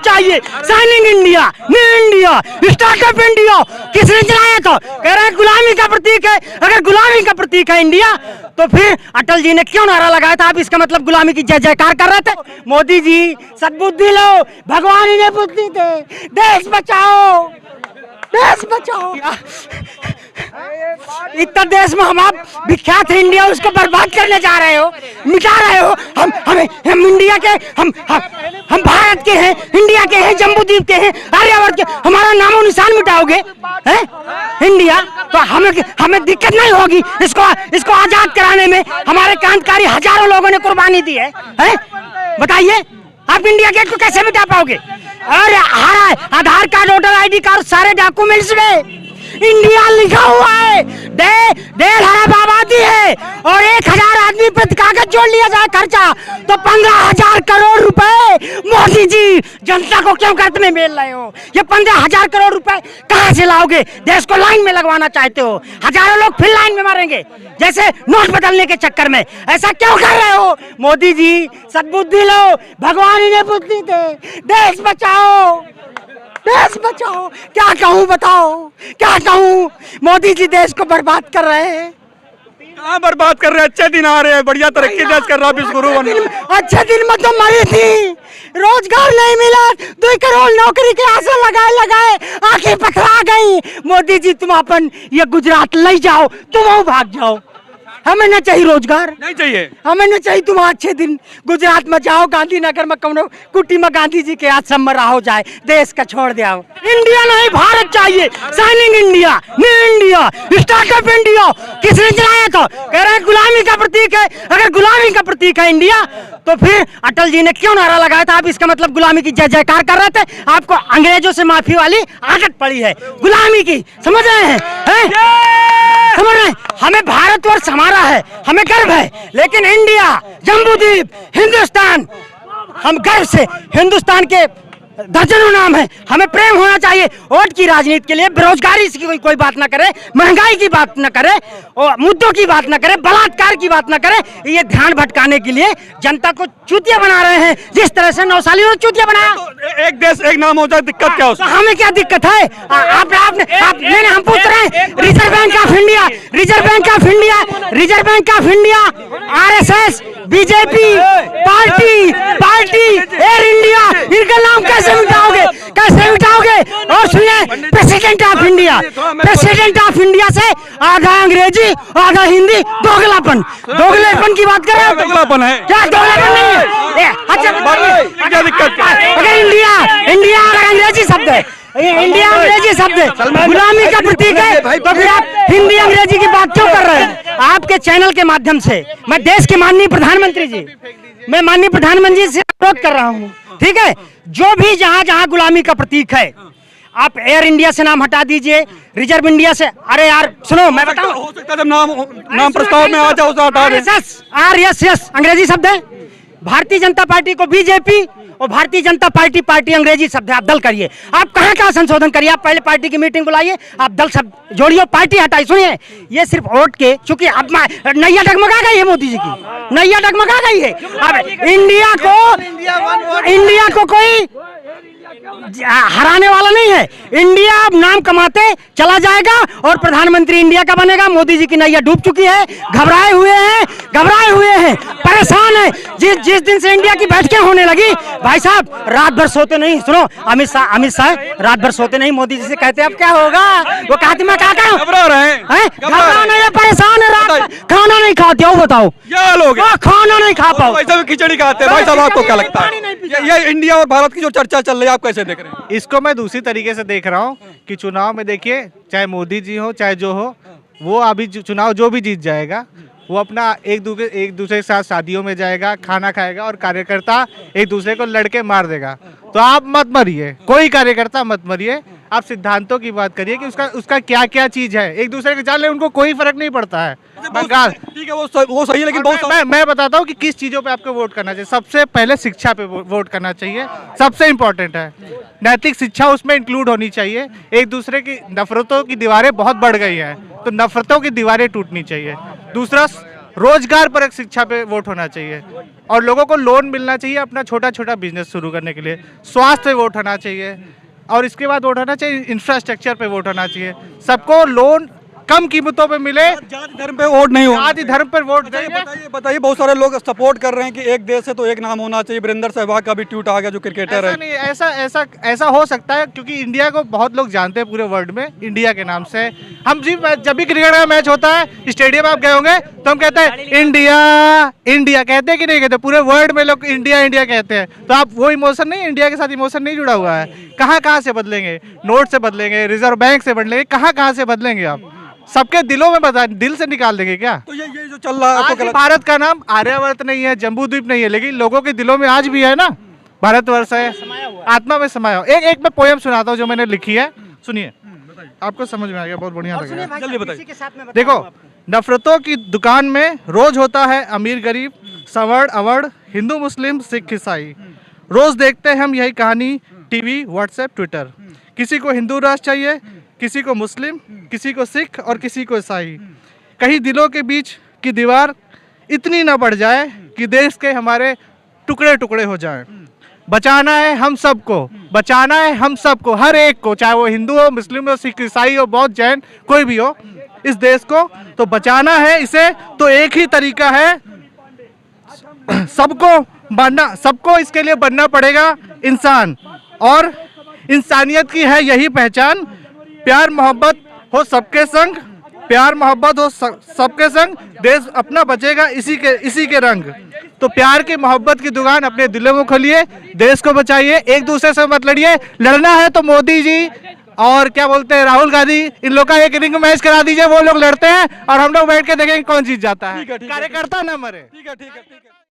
चाहिए, shining India, new India, startup India. किसने चलाया था? कह रहे हैं गुलामी का प्रतीक है। अगर गुलामी का प्रतीक है इंडिया, तो फिर अटल जी ने क्यों नारा लगाया था? आप इसका मतलब गुलामी की जय जयकार कर रहे थे। मोदी जी सद्बुद्धि लो, भगवान ही ने बुद्धि दे, देश बचाओ, देश बचाओ। इतना देश में हम आप विख्यात है इंडिया, उसको बर्बाद करने जा रहे हो, मिटा रहे हो। हम इंडिया के, हम भारत के हैं, इंडिया के हैं, जम्बूद्वीप के हैं, आर्यावर्त के। हमारा नामो निशान मिटाओगे हैं इंडिया, तो हमें दिक्कत नहीं होगी। इसको आजाद कराने में हमारे क्रांतिकारी हजारों लोगों ने कुर्बानी दी है। बताइए आप इंडिया गेट को कैसे मिटा पाओगे? अरे आधार कार्ड, वोटर आईडी कार्ड, सारे डॉक्यूमेंट्स में इंडिया लिखा हुआ है। 1.5 अरब आबादी है और 1000 आदमी प्रति कागज जोड़ लिया जाए खर्चा, तो 15,000 करोड़ रुपए। मोदी जी जनता को क्यों कर्ज में मेल रहे हो? ये 15,000 करोड़ रुपए कहाँ से लाओगे? देश को लाइन में लगवाना चाहते हो, हजारों लोग फिर लाइन में मारेंगे, जैसे नोट बदलने के चक्कर में। ऐसा क्यों कर रहे हो? मोदी जी सद्बुद्धि लो, भगवान ही ने बुद्धि दे, देश बचाओ, देश बचाओ। क्या कहूँ बताओ, क्या कहूँ? मोदी जी देश को बर्बाद कर रहे हैं। कहाँ बर्बाद कर रहे हैं? अच्छे दिन आ रहे हैं, बढ़िया तरक्की देश कर रहा है, विश्वगुरु बन रहा है। अच्छे दिन में तो मरी थी, रोजगार नहीं मिला, 2 करोड़ नौकरी के आशा लगाए आंखें पथरा गई। मोदी जी तुम अपन ये गुजरात ले जाओ, तुम भाग जाओ। हमें न चाहिए रोजगार, नहीं चाहिए, हमें न चाहिए। तुम अच्छे दिन गुजरात में जाओ, गांधीनगर में कौनो कुटी में गांधी जी के आश्रम में रहो, जाए देश का छोड़ दे आओ। इंडिया नहीं, भारत चाहिए, shining India, new India, startup India. किसने चलाया था? कह रहे हैं गुलामी का प्रतीक है। अगर गुलामी का प्रतीक है इंडिया, तो फिर अटल जी ने क्यों नारा लगाया था? आप इसका मतलब गुलामी की जय जयकार कर रहे थे। आपको अंग्रेजों से माफी वाली आदत पड़ी है गुलामी की, समझ रहे हैं? समझ रहे हैं? हमें भारतवर्ष हमारा है, हमें गर्व है, लेकिन इंडिया, जम्बूद्वीप, हिंदुस्तान, हम गर्व से हिंदुस्तान के दर्जनों नाम है। हमें प्रेम होना चाहिए। वोट की राजनीति के लिए बेरोजगारी की कोई बात ना करे, महंगाई की बात ना करे, और मुद्दों की बात ना करे, बलात्कार की बात ना करे। ये ध्यान भटकाने के लिए जनता को चूतिया बना रहे हैं, जिस तरह से नौसालियों ने चूतिया बनाया। तो एक देश एक नाम हो जाए, दिक्कत क्या हो? तो हमें क्या दिक्कत है? आपने हम पूछ रहे हैं। Reserve bank of India, reserve bank of India, reserve bank of India, RSS, BJP, party, air India, इनका नाम कैसे मिटाओगे? कैसे मिटाओगे? और सुनिए, president of India, president of India से आधा अंग्रेजी आधा हिंदी, दोगलेपन की बात कर रहे हो? दोगलापन है क्या? दोगलापन नहीं है। अच्छा, क्या दिक्कत? अगर इंडिया अगर अंग्रेजी शब्द है, इंडिया अंग्रेजी शब्द है, गुलामी का प्रतीक है, तो फिर आप हिंदी अंग्रेजी की बात क्यों कर रहे हैं? आपके चैनल के माध्यम से मैं देश के माननीय प्रधानमंत्री जी, मैं माननीय प्रधानमंत्री से अनुरोध कर रहा हूँ, ठीक है? जो भी जहाँ गुलामी का प्रतीक है, आप एयर इंडिया से नाम हटा दीजिए, रिजर्व इंडिया से। अरे यार सुनो, मैं बताऊं, हो सकता है जब नाम प्रस्ताव में आ जाए उसे हटा दें। RSS अंग्रेजी शब्द है। भारतीय जनता पार्टी को बीजेपी और भारतीय जनता पार्टी अंग्रेजी शब्द है। आप दल करिए, आप कहाँ संशोधन करिए। आप पहले पार्टी की मीटिंग बुलाइए, आप दल सब जोड़िए, पार्टी हटाइए। सुनिए, ये सिर्फ वोट के, चूंकि अब नैया डगमगा गई है, मोदी जी की नैया डगमगा गई है। अब इंडिया को कोई हराने वाला नहीं है। इंडिया अब नाम कमाते चला जाएगा और प्रधानमंत्री इंडिया का बनेगा। मोदी जी की नैया डूब चुकी है, घबराए हुए हैं, परेशान है। जिस दिन से इंडिया की बैठकें होने लगी, भाई साहब रात भर सोते नहीं। सुनो, अमित शाह रात भर सोते नहीं, मोदी जी से कहते अब क्या होगा? वो कहते मैं क्या करूं? घबरा रहे हैं, परेशान है, रात खाना नहीं खाते हो। बताओ क्या लोग खाना नहीं खा पाओ, वैसे भी खिचड़ी खाते हैं। भाई साहब आपको क्या लगता है ये इंडिया और भारत की जो चर्चा चल रही है, आप कैसे देख रहे हैं? इसको मैं दूसरी तरीके से देख रहा हूँ कि चुनाव में देखिए, चाहे मोदी जी हो चाहे जो हो, वो अभी चुनाव जो भी जीत जाएगा, वो अपना एक दूसरे के साथ शादियों में जाएगा, खाना खाएगा, और कार्यकर्ता एक दूसरे को लड़के मार देगा। तो आप मत मरिए, कोई कार्यकर्ता मत मरिए। आप सिद्धांतों की बात करिए कि उसका क्या क्या चीज है, एक दूसरे के जान ले, उनको कोई फर्क नहीं पड़ता है। बंगाल ठीक है, वो सही है, लेकिन मैं बताता हूँ कि किस चीजों पे आपको वोट करना चाहिए। सबसे पहले शिक्षा पे वोट करना चाहिए, सबसे इम्पोर्टेंट है। नैतिक शिक्षा उसमें इंक्लूड होनी चाहिए। एक दूसरे की नफरतों की दीवारें बहुत बढ़ गई हैं, तो नफरतों की दीवारें टूटनी चाहिए। दूसरा रोजगार पर एक शिक्षा पे वोट होना चाहिए और लोगों को लोन मिलना चाहिए अपना छोटा छोटा बिजनेस शुरू करने के लिए। स्वास्थ्य पे वोट होना चाहिए और इसके बाद वोट होना चाहिए इंफ्रास्ट्रक्चर पे वोट होना चाहिए। सबको लोन कम कीमतों पे मिले। जाति धर्म पे वोट नहीं होना। जाति धर्म पर वोट बताइए देंगे। बताइए बताइए, बहुत सारे लोग सपोर्ट कर रहे हैं कि एक देश है तो एक नाम होना चाहिए। वीरेंद्र सहवाग का भी ट्वीट आ गया, जो क्रिकेटर ऐसा है। नहीं, ऐसा हो सकता है क्योंकि इंडिया को बहुत लोग जानते हैं पूरे वर्ल्ड में इंडिया के नाम से। हम जब भी क्रिकेट का मैच होता है स्टेडियम आप गए होंगे तो हम कहते हैं इंडिया इंडिया, कहते हैं कि नहीं कहते? पूरे वर्ल्ड में लोग इंडिया इंडिया कहते हैं। तो आप वो इमोशन नहीं, इंडिया के साथ इमोशन नहीं जुड़ा हुआ है। कहाँ से बदलेंगे? नोट से बदलेंगे, रिजर्व बैंक से बदलेंगे, कहाँ से बदलेंगे आप? सबके दिलों में बता, दिल से निकाल देंगे क्या? तो ये जो चल रहा है आज तो भी गलत। भारत का नाम आर्यावर्त नहीं है, जम्बूद्वीप नहीं है, लेकिन लोगों के दिलों में आज भी है ना, भारतवर्ष है, आत्मा में समाया हो। एक मैं पोयम सुनाता हूँ जो मैंने लिखी है, सुनिए, आपको समझ में आ गया, बहुत बढ़िया लगेगा। जल्दी बताइए। देखो, नफरतों की दुकान में रोज होता है अमीर गरीब, सवर्ण अवर्ण, हिंदू मुस्लिम सिख ईसाई। रोज देखते हैं हम यही कहानी, टीवी व्हाट्सएप ट्विटर। किसी को हिंदू राष्ट्र चाहिए, किसी को मुस्लिम, किसी को सिख और किसी को ईसाई। कहीं दिलों के बीच की दीवार इतनी ना बढ़ जाए कि देश के हमारे टुकड़े टुकड़े हो जाएं। बचाना है हम सबको, बचाना है हम सबको, हर एक को, चाहे वो हिंदू हो, मुस्लिम हो, सिख ईसाई हो, बौद्ध जैन कोई भी हो, इस देश को तो बचाना है। इसे तो एक ही तरीका है, सबको इसके लिए बनना पड़ेगा इंसान, और इंसानियत की है यही पहचान। प्यार मोहब्बत हो सबके संग, प्यार मोहब्बत हो सबके संग, देश अपना बचेगा इसी के रंग। तो प्यार की मोहब्बत की दुकान अपने दिलों में खोलिए, देश को बचाइए, एक दूसरे से मत लड़िए। लड़ना है तो मोदी जी और क्या बोलते हैं राहुल गांधी, इन लोग का एक रिंग मैच करा दीजिए, वो लोग लड़ते हैं और हम लोग बैठ के देखेंगे कौन जीत जाता है। ठीक है, कार्यकर्ता ना मरे। ठीक है।